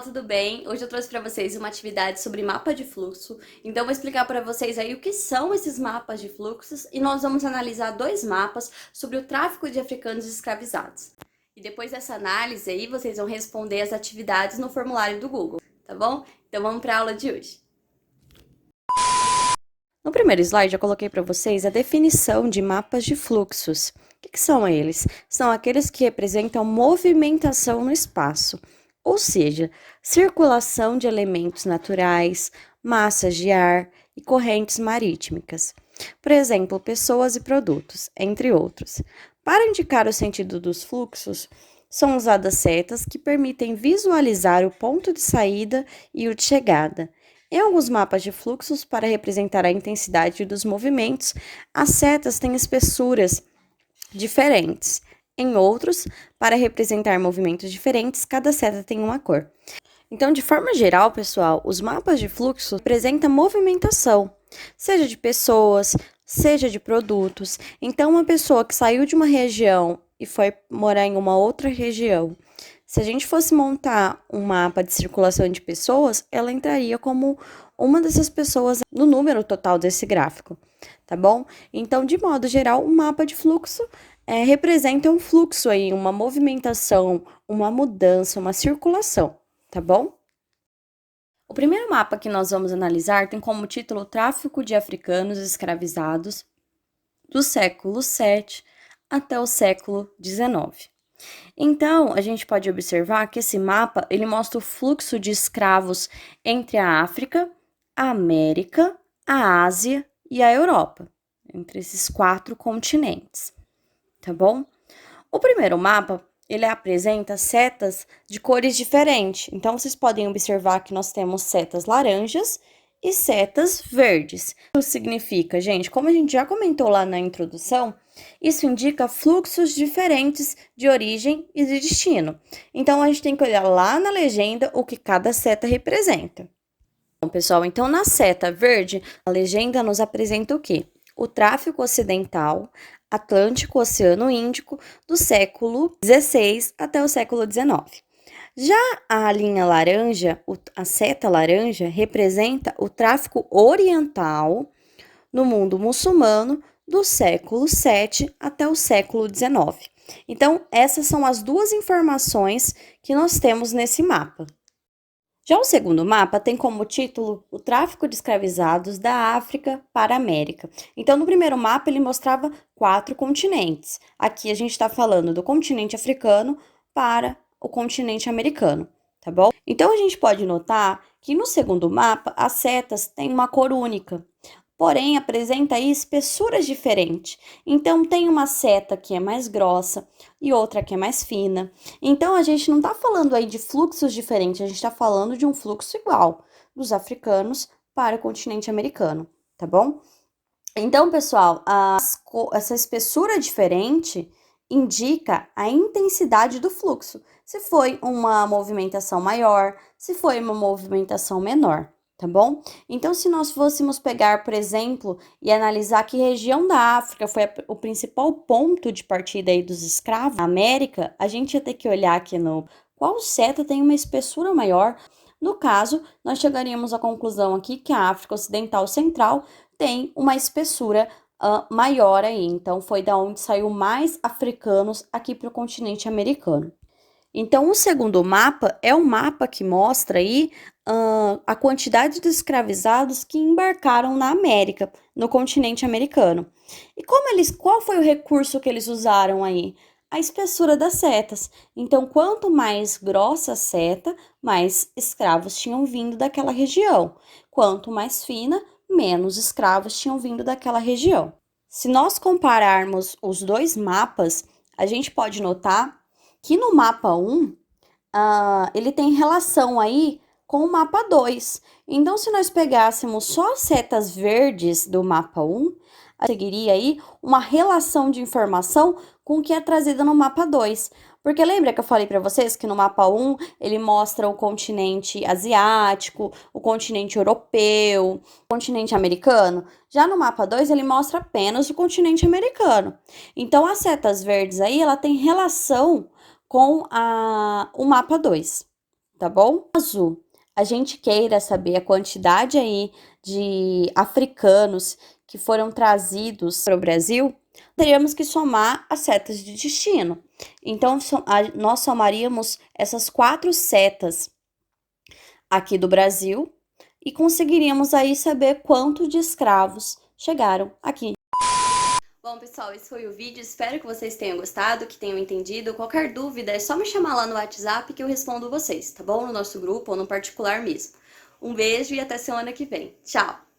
pessoal, tudo bem? Hoje eu trouxe para vocês uma atividade sobre mapa de fluxo. Então, eu vou explicar para vocês aí o que são esses mapas de fluxos e nós vamos analisar dois mapas sobre o tráfico de africanos escravizados. E depois dessa análise aí, vocês vão responder as atividades no formulário do Google, tá bom? Então, vamos para a aula de hoje. No primeiro slide, eu coloquei para vocês a definição de mapas de fluxos. O que são eles? São aqueles que representam movimentação no espaço, ou seja, circulação de elementos naturais, massas de ar e correntes marítimas. Por exemplo, pessoas e produtos, entre outros. Para indicar o sentido dos fluxos, são usadas setas que permitem visualizar o ponto de saída e o de chegada. Em alguns mapas de fluxos, para representar a intensidade dos movimentos, as setas têm espessuras diferentes. Em outros, para representar movimentos diferentes, cada seta tem uma cor. Então, de forma geral, pessoal, os mapas de fluxo representam movimentação, seja de pessoas, seja de produtos. Então, uma pessoa que saiu de uma região e foi morar em uma outra região, se a gente fosse montar um mapa de circulação de pessoas, ela entraria como uma dessas pessoas no número total desse gráfico, tá bom? Então, de modo geral, o mapa de fluxo representa um fluxo aí, uma movimentação, uma mudança, uma circulação, tá bom? O primeiro mapa que nós vamos analisar tem como título Tráfico de Africanos Escravizados do século VII até o século XIX. Então, a gente pode observar que esse mapa, ele mostra o fluxo de escravos entre a África, a América, a Ásia e a Europa, entre esses 4 continentes, tá bom? O primeiro mapa, ele apresenta setas de cores diferentes. Então, vocês podem observar que nós temos setas laranjas e setas verdes. Isso significa, gente, como a gente já comentou lá na introdução, isso indica fluxos diferentes de origem e de destino. Então, a gente tem que olhar lá na legenda o que cada seta representa. Bom, pessoal, então na seta verde, a legenda nos apresenta o quê? O tráfico ocidental, Atlântico, Oceano Índico, do século XVI até o século XIX. Já a linha laranja, a seta laranja, representa o tráfico oriental no mundo muçulmano do século VII até o século XIX. Então, essas são as duas informações que nós temos nesse mapa. Já o segundo mapa tem como título o tráfico de escravizados da África para a América. Então, no primeiro mapa, ele mostrava 4 continentes. Aqui a gente está falando do continente africano para o continente americano, tá bom? Então, a gente pode notar que no segundo mapa, as setas têm uma cor única, porém apresenta aí espessuras diferentes. Então, tem uma seta que é mais grossa e outra que é mais fina. Então, a gente não está falando aí de fluxos diferentes, a gente está falando de um fluxo igual dos africanos para o continente americano, tá bom? Então, pessoal, essa espessura diferente indica a intensidade do fluxo. Se foi uma movimentação maior, se foi uma movimentação menor, tá bom? Então, se nós fôssemos pegar, por exemplo, e analisar que região da África foi o principal ponto de partida aí dos escravos, a América, a gente ia ter que olhar aqui no qual seta tem uma espessura maior. No caso, nós chegaríamos à conclusão aqui que a África Ocidental Central tem uma espessura maior aí. Então, foi da onde saiu mais africanos aqui para o continente americano. Então, o segundo mapa é um mapa que mostra aí a quantidade de escravizados que embarcaram na América, no continente americano. E qual foi o recurso que eles usaram aí? A espessura das setas. Então, quanto mais grossa a seta, mais escravos tinham vindo daquela região. Quanto mais fina, menos escravos tinham vindo daquela região. Se nós compararmos os dois mapas, a gente pode notar que no mapa 1, ele tem relação aí com o mapa 2. Então, se nós pegássemos só as setas verdes do mapa 1, seguiria aí uma relação de informação com o que é trazida no mapa 2. Porque lembra que eu falei para vocês que no mapa 1 ele mostra o continente asiático, o continente europeu, o continente americano? Já no mapa 2 ele mostra apenas o continente americano. Então, as setas verdes aí, ela tem relação com o mapa 2, tá bom? Caso a gente queira saber a quantidade aí de africanos que foram trazidos para o Brasil, teríamos que somar as setas de destino. Então, nós somaríamos essas 4 setas aqui do Brasil e conseguiríamos aí saber quanto de escravos chegaram aqui. Bom, pessoal, esse foi o vídeo. Espero que vocês tenham gostado, que tenham entendido. Qualquer dúvida é só me chamar lá no WhatsApp que eu respondo vocês, tá bom? No nosso grupo ou no particular mesmo. Um beijo e até semana que vem. Tchau!